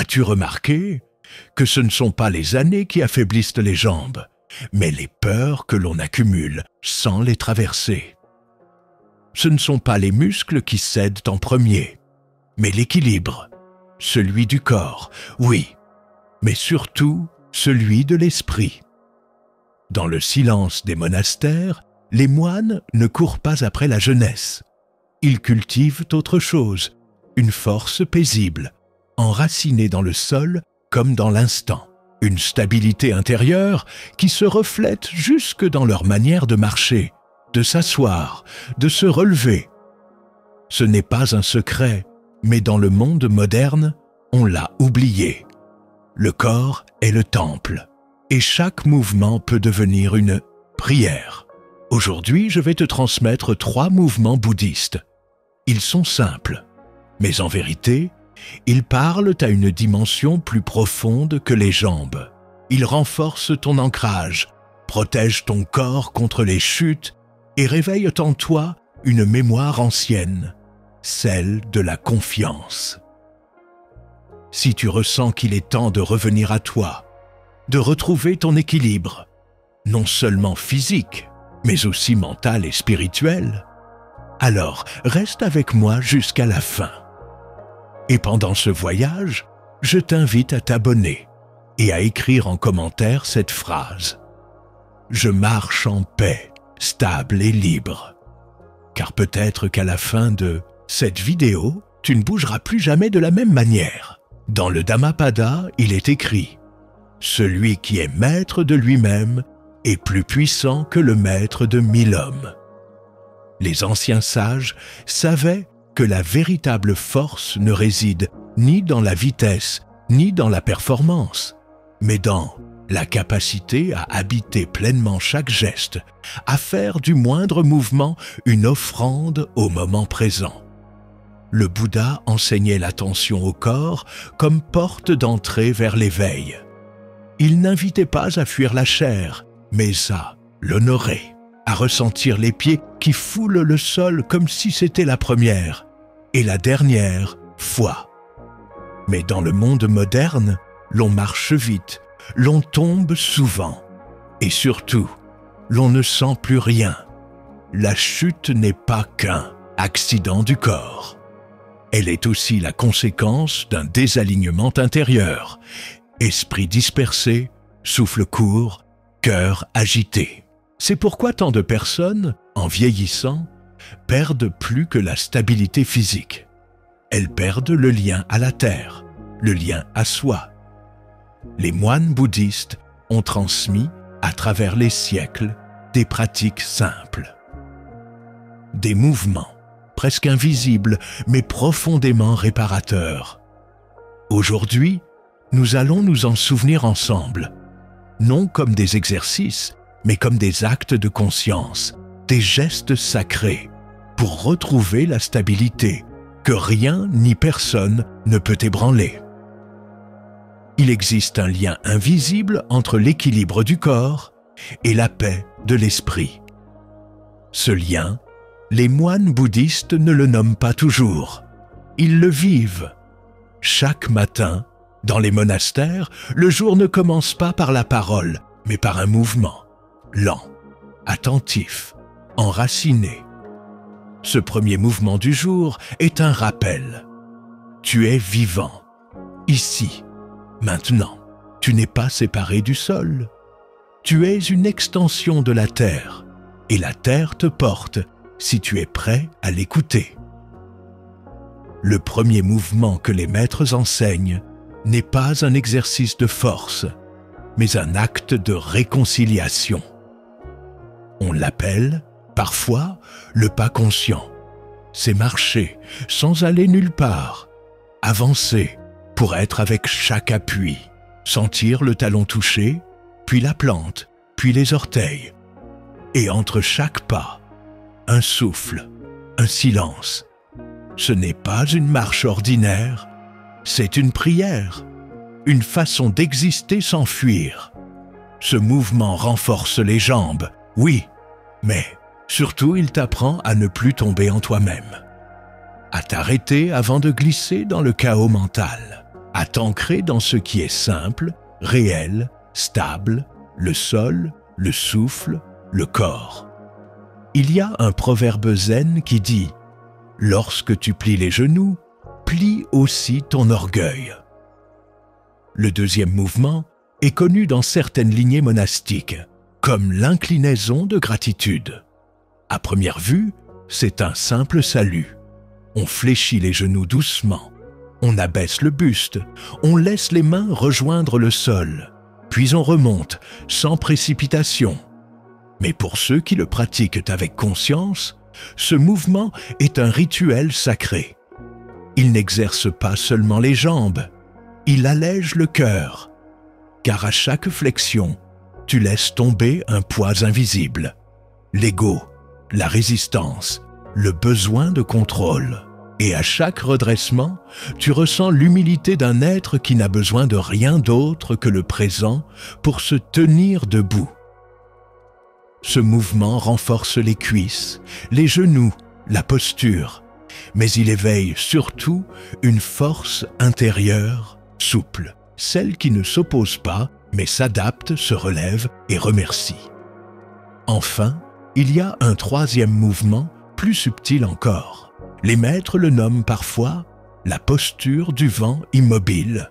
As-tu remarqué que ce ne sont pas les années qui affaiblissent les jambes, mais les peurs que l'on accumule sans les traverser? Ce ne sont pas les muscles qui cèdent en premier, mais l'équilibre, celui du corps, oui, mais surtout celui de l'esprit. Dans le silence des monastères, les moines ne courent pas après la jeunesse. Ils cultivent autre chose, une force paisible, enracinée dans le sol comme dans l'instant, une stabilité intérieure qui se reflète jusque dans leur manière de marcher, de s'asseoir, de se relever. Ce n'est pas un secret, mais dans le monde moderne, on l'a oublié. Le corps est le temple, et chaque mouvement peut devenir une prière. Aujourd'hui, je vais te transmettre 3 mouvements bouddhistes. Ils sont simples, mais en vérité, ils parlent à une dimension plus profonde que les jambes. Ils renforcent ton ancrage, protègent ton corps contre les chutes et réveillent en toi une mémoire ancienne, celle de la confiance. Si tu ressens qu'il est temps de revenir à toi, de retrouver ton équilibre, non seulement physique, mais aussi mental et spirituel, alors reste avec moi jusqu'à la fin. Et pendant ce voyage, je t'invite à t'abonner et à écrire en commentaire cette phrase. Je marche en paix, stable et libre. Car peut-être qu'à la fin de cette vidéo, tu ne bougeras plus jamais de la même manière. Dans le Dhammapada, il est écrit « Celui qui est maître de lui-même est plus puissant que le maître de 1000 hommes. » Les anciens sages savaient que la véritable force ne réside ni dans la vitesse, ni dans la performance, mais dans la capacité à habiter pleinement chaque geste, à faire du moindre mouvement une offrande au moment présent. Le Bouddha enseignait l'attention au corps comme porte d'entrée vers l'éveil. Il n'invitait pas à fuir la chair, mais à l'honorer, à ressentir les pieds qui foulent le sol comme si c'était la première et la dernière fois. Mais dans le monde moderne, l'on marche vite, l'on tombe souvent et surtout, l'on ne sent plus rien. La chute n'est pas qu'un accident du corps. Elle est aussi la conséquence d'un désalignement intérieur, esprit dispersé, souffle court, cœur agité. C'est pourquoi tant de personnes, en vieillissant, perdent plus que la stabilité physique. Elles perdent le lien à la terre, le lien à soi. Les moines bouddhistes ont transmis, à travers les siècles, des pratiques simples. Des mouvements, presque invisibles, mais profondément réparateurs. Aujourd'hui, nous allons nous en souvenir ensemble, non comme des exercices, mais comme des actes de conscience, des gestes sacrés, pour retrouver la stabilité que rien ni personne ne peut ébranler. Il existe un lien invisible entre l'équilibre du corps et la paix de l'esprit. Ce lien, les moines bouddhistes ne le nomment pas toujours. Ils le vivent. Chaque matin, dans les monastères, le jour ne commence pas par la parole, mais par un mouvement, lent, attentif, enraciné. Ce premier mouvement du jour est un rappel. Tu es vivant, ici, maintenant. Tu n'es pas séparé du sol. Tu es une extension de la terre, et la terre te porte si tu es prêt à l'écouter. Le premier mouvement que les maîtres enseignent n'est pas un exercice de force, mais un acte de réconciliation. On l'appelle, parfois, le pas conscient. C'est marcher sans aller nulle part, avancer pour être avec chaque appui, sentir le talon toucher, puis la plante, puis les orteils. Et entre chaque pas, un souffle, un silence. Ce n'est pas une marche ordinaire, c'est une prière, une façon d'exister sans fuir. Ce mouvement renforce les jambes, oui, mais surtout il t'apprend à ne plus tomber en toi-même, à t'arrêter avant de glisser dans le chaos mental, à t'ancrer dans ce qui est simple, réel, stable, le sol, le souffle, le corps. Il y a un proverbe zen qui dit « Lorsque tu plies les genoux, plie aussi ton orgueil ». Le deuxième mouvement est connu dans certaines lignées monastiques, comme l'inclinaison de gratitude. À première vue, c'est un simple salut. On fléchit les genoux doucement, on abaisse le buste, on laisse les mains rejoindre le sol, puis on remonte sans précipitation. Mais pour ceux qui le pratiquent avec conscience, ce mouvement est un rituel sacré. Il n'exerce pas seulement les jambes, il allège le cœur, car à chaque flexion, tu laisses tomber un poids invisible, l'ego, la résistance, le besoin de contrôle. Et à chaque redressement, tu ressens l'humilité d'un être qui n'a besoin de rien d'autre que le présent pour se tenir debout. Ce mouvement renforce les cuisses, les genoux, la posture, mais il éveille surtout une force intérieure souple, celle qui ne s'oppose pas, mais s'adapte, se relève et remercie. Enfin, il y a un troisième mouvement, plus subtil encore. Les maîtres le nomment parfois la posture du vent immobile.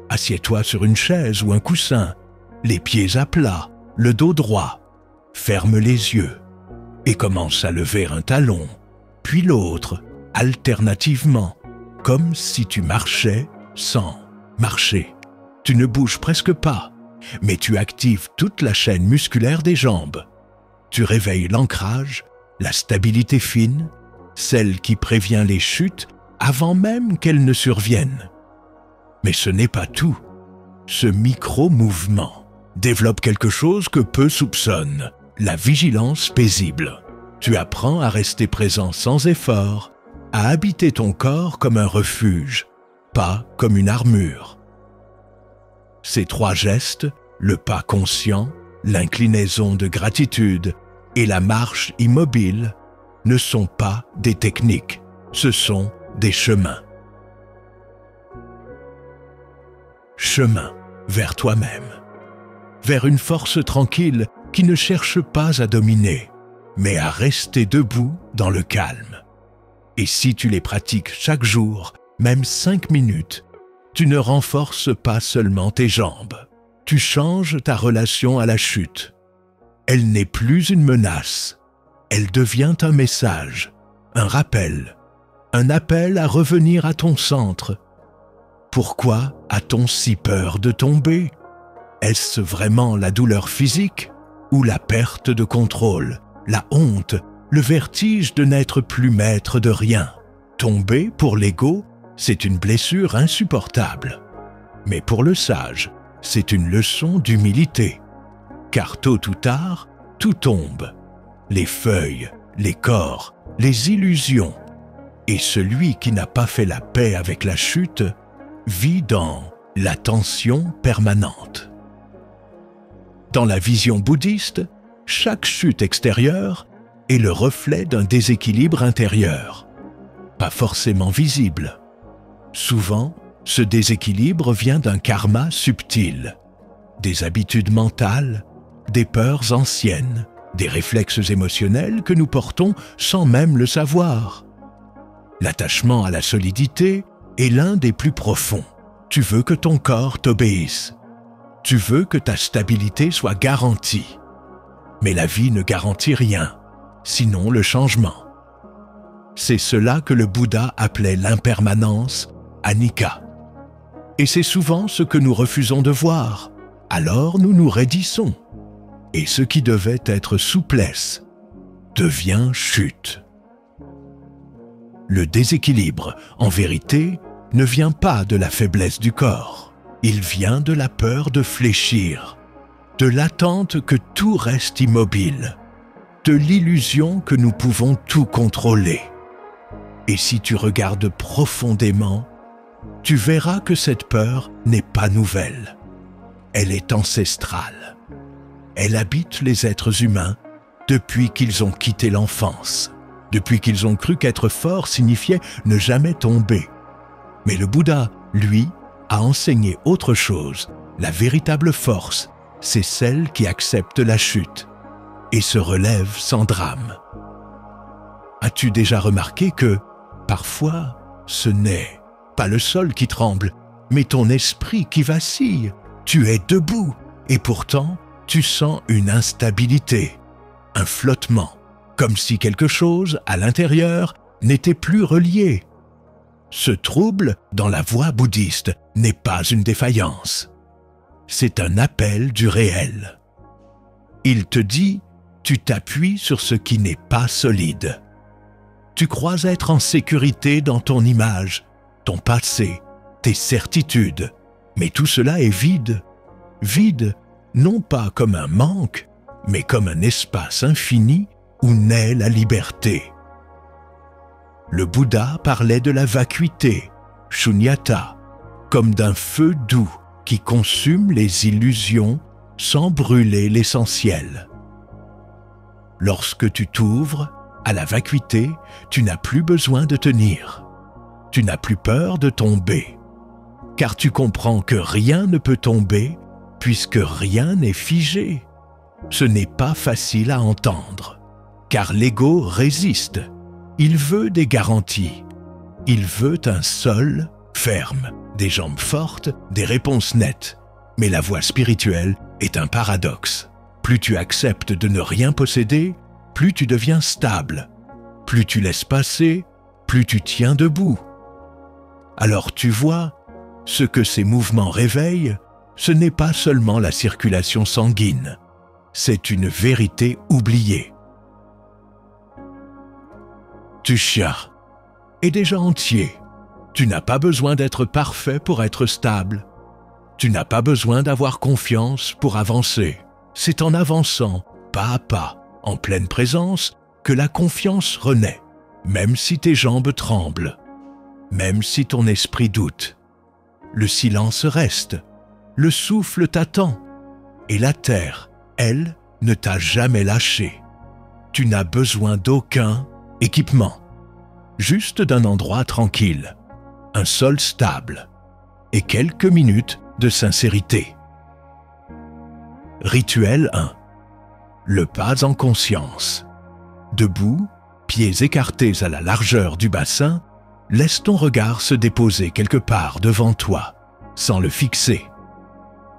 Assieds-toi sur une chaise ou un coussin, les pieds à plat, le dos droit. Ferme les yeux et commence à lever un talon, puis l'autre, alternativement, comme si tu marchais sans marcher. Tu ne bouges presque pas, mais tu actives toute la chaîne musculaire des jambes. Tu réveilles l'ancrage, la stabilité fine, celle qui prévient les chutes avant même qu'elles ne surviennent. Mais ce n'est pas tout. Ce micro-mouvement développe quelque chose que peu soupçonnent, la vigilance paisible. Tu apprends à rester présent sans effort, à habiter ton corps comme un refuge, pas comme une armure. Ces trois gestes, le pas conscient, l'inclinaison de gratitude et la marche immobile, ne sont pas des techniques, ce sont des chemins. Chemin vers toi-même, vers une force tranquille qui ne cherche pas à dominer, mais à rester debout dans le calme. Et si tu les pratiques chaque jour, même 5 minutes, tu ne renforces pas seulement tes jambes, tu changes ta relation à la chute. Elle n'est plus une menace. Elle devient un message, un rappel, un appel à revenir à ton centre. Pourquoi a-t-on si peur de tomber? Est-ce vraiment la douleur physique ou la perte de contrôle, la honte, le vertige de n'être plus maître de rien? Tomber, pour l'ego, c'est une blessure insupportable. Mais pour le sage, c'est une leçon d'humilité. Car tôt ou tard, tout tombe. Les feuilles, les corps, les illusions. Et celui qui n'a pas fait la paix avec la chute vit dans la tension permanente. Dans la vision bouddhiste, chaque chute extérieure est le reflet d'un déséquilibre intérieur, pas forcément visible. Souvent, ce déséquilibre vient d'un karma subtil, des habitudes mentales, des peurs anciennes, des réflexes émotionnels que nous portons sans même le savoir. L'attachement à la solidité est l'un des plus profonds. Tu veux que ton corps t'obéisse. Tu veux que ta stabilité soit garantie. Mais la vie ne garantit rien, sinon le changement. C'est cela que le Bouddha appelait l'impermanence, anicca. Et c'est souvent ce que nous refusons de voir. Alors nous nous raidissons. Et ce qui devait être souplesse devient chute. Le déséquilibre, en vérité, ne vient pas de la faiblesse du corps. Il vient de la peur de fléchir, de l'attente que tout reste immobile, de l'illusion que nous pouvons tout contrôler. Et si tu regardes profondément, tu verras que cette peur n'est pas nouvelle. Elle est ancestrale. Elle habite les êtres humains depuis qu'ils ont quitté l'enfance, depuis qu'ils ont cru qu'être fort signifiait ne jamais tomber. Mais le Bouddha, lui, a enseigné autre chose. La véritable force, c'est celle qui accepte la chute et se relève sans drame. As-tu déjà remarqué que, parfois, ce n'est pas le sol qui tremble, mais ton esprit qui vacille? Tu es debout et pourtant, tu sens une instabilité, un flottement, comme si quelque chose à l'intérieur n'était plus relié. Ce trouble, dans la voie bouddhiste, n'est pas une défaillance. C'est un appel du réel. Il te dit, tu t'appuies sur ce qui n'est pas solide. Tu crois être en sécurité dans ton image, ton passé, tes certitudes, mais tout cela est vide. Vide, non pas comme un manque, mais comme un espace infini où naît la liberté. Le Bouddha parlait de la vacuité, shunyata, comme d'un feu doux qui consume les illusions sans brûler l'essentiel. Lorsque tu t'ouvres à la vacuité, tu n'as plus besoin de tenir. Tu n'as plus peur de tomber, car tu comprends que rien ne peut tomber puisque rien n'est figé. Ce n'est pas facile à entendre, car l'ego résiste. Il veut des garanties. Il veut un sol ferme, des jambes fortes, des réponses nettes. Mais la voie spirituelle est un paradoxe. Plus tu acceptes de ne rien posséder, plus tu deviens stable. Plus tu laisses passer, plus tu tiens debout. Alors tu vois, ce que ces mouvements réveillent, ce n'est pas seulement la circulation sanguine, c'est une vérité oubliée. Tu chias est déjà entier. Tu n'as pas besoin d'être parfait pour être stable. Tu n'as pas besoin d'avoir confiance pour avancer. C'est en avançant, pas à pas, en pleine présence, que la confiance renaît, même si tes jambes tremblent, même si ton esprit doute. Le silence reste, le souffle t'attend, et la terre, elle, ne t'a jamais lâché. Tu n'as besoin d'aucun équipement, juste d'un endroit tranquille, un sol stable et quelques minutes de sincérité. Rituel 1. Le pas en conscience. Debout, pieds écartés à la largeur du bassin, laisse ton regard se déposer quelque part devant toi, sans le fixer.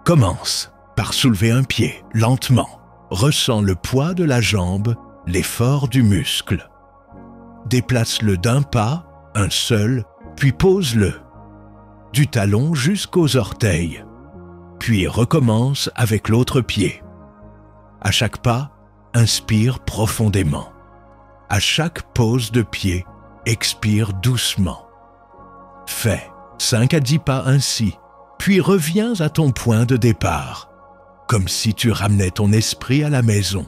Commence par soulever un pied lentement. Ressens le poids de la jambe, l'effort du muscle. Déplace-le d'un pas, un seul, puis pose-le. Du talon jusqu'aux orteils. Puis recommence avec l'autre pied. À chaque pas, inspire profondément. À chaque pose de pied, expire doucement. Fais 5 à 10 pas ainsi, puis reviens à ton point de départ, comme si tu ramenais ton esprit à la maison.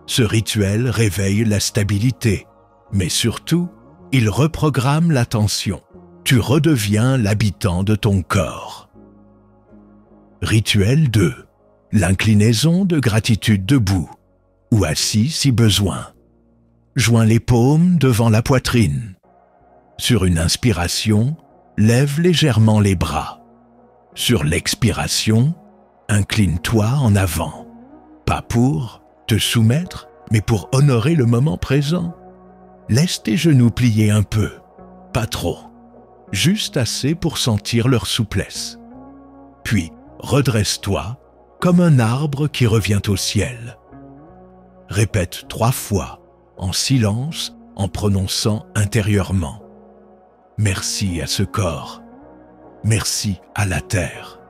Ce rituel réveille la stabilité, mais surtout, il reprogramme l'attention. Tu redeviens l'habitant de ton corps. Rituel 2. L'inclinaison de gratitude debout, ou assis si besoin. Joins les paumes devant la poitrine. Sur une inspiration, lève légèrement les bras. Sur l'expiration, incline-toi en avant. Pas pour te soumettre, mais pour honorer le moment présent. Laisse tes genoux plier un peu, pas trop, juste assez pour sentir leur souplesse. Puis, redresse-toi comme un arbre qui revient au ciel. Répète 3 fois, en silence, en prononçant intérieurement. Merci à ce corps. Merci à la terre.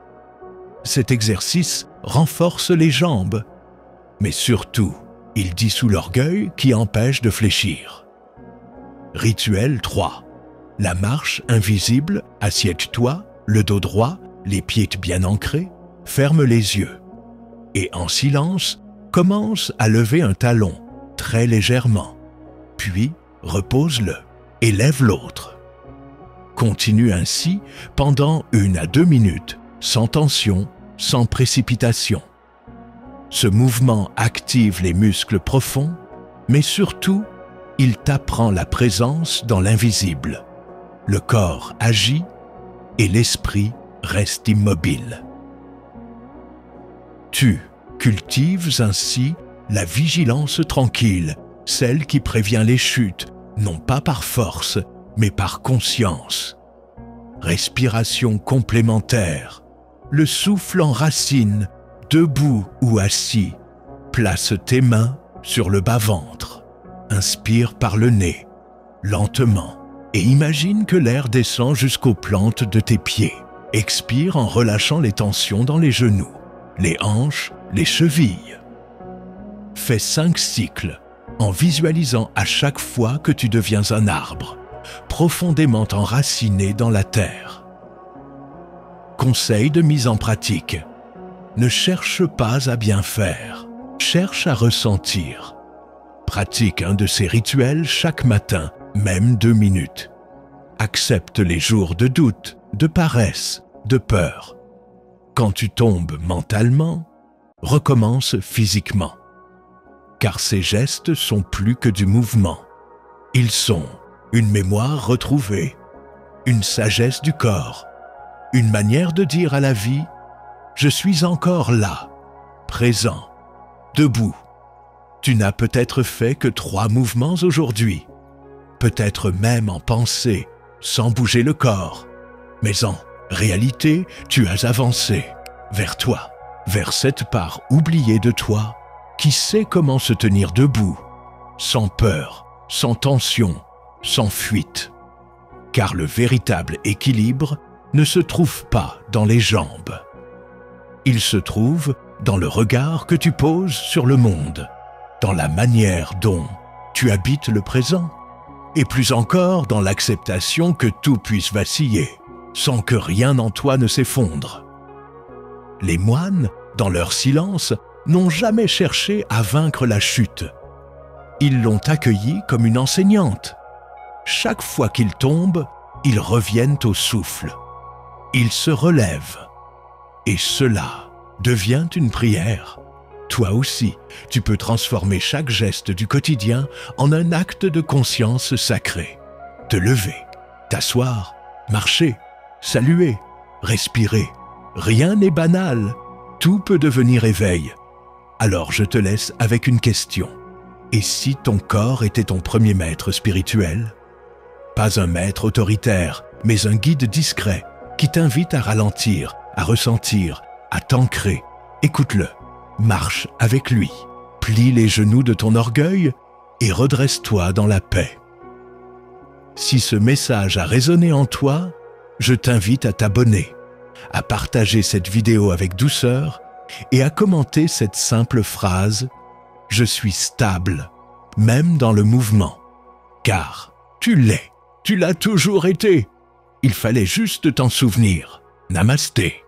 Cet exercice renforce les jambes, mais surtout, il dissout l'orgueil qui empêche de fléchir. Rituel 3. La marche invisible, assieds-toi, le dos droit, les pieds bien ancrés, ferme les yeux. Et en silence, commence à lever un talon, très légèrement. Puis, repose-le et lève l'autre. Continue ainsi pendant 1 à 2 minutes, sans tension, sans précipitation. Ce mouvement active les muscles profonds, mais surtout, il t'apprend la présence dans l'invisible. Le corps agit et l'esprit reste immobile. Tu cultives ainsi la vigilance tranquille, celle qui prévient les chutes, non pas par force, mais par conscience. Respiration complémentaire, le souffle en racine, debout ou assis. Place tes mains sur le bas-ventre. Inspire par le nez, lentement, et imagine que l'air descend jusqu'aux plantes de tes pieds. Expire en relâchant les tensions dans les genoux, les hanches, les chevilles. Fais 5 cycles en visualisant à chaque fois que tu deviens un arbre, profondément enraciné dans la terre. Conseil de mise en pratique. Ne cherche pas à bien faire, cherche à ressentir. Pratique un de ces rituels chaque matin, même 2 minutes. Accepte les jours de doute, de paresse, de peur. Quand tu tombes mentalement, recommence physiquement. Car ces gestes sont plus que du mouvement. Ils sont une mémoire retrouvée, une sagesse du corps, une manière de dire à la vie « Je suis encore là, présent, debout ». Tu n'as peut-être fait que 3 mouvements aujourd'hui, peut-être même en pensée, sans bouger le corps. Mais en réalité, tu as avancé vers toi, vers cette part oubliée de toi qui sait comment se tenir debout, sans peur, sans tension, sans fuite. Car le véritable équilibre ne se trouve pas dans les jambes. Il se trouve dans le regard que tu poses sur le monde, dans la manière dont tu habites le présent, et plus encore dans l'acceptation que tout puisse vaciller, sans que rien en toi ne s'effondre. Les moines, dans leur silence, n'ont jamais cherché à vaincre la chute. Ils l'ont accueillie comme une enseignante. Chaque fois qu'ils tombent, ils reviennent au souffle. Ils se relèvent. Et cela devient une prière. Toi aussi, tu peux transformer chaque geste du quotidien en un acte de conscience sacré. Te lever, t'asseoir, marcher, saluer, respirer. Rien n'est banal. Tout peut devenir éveil. Alors je te laisse avec une question. Et si ton corps était ton premier maître spirituel? Pas un maître autoritaire, mais un guide discret qui t'invite à ralentir, à ressentir, à t'ancrer. Écoute-le, marche avec lui, plie les genoux de ton orgueil et redresse-toi dans la paix. Si ce message a résonné en toi, je t'invite à t'abonner, à partager cette vidéo avec douceur et à commenter cette simple phrase « Je suis stable, même dans le mouvement ». Car tu l'es, tu l'as toujours été. Il fallait juste t'en souvenir. Namasté.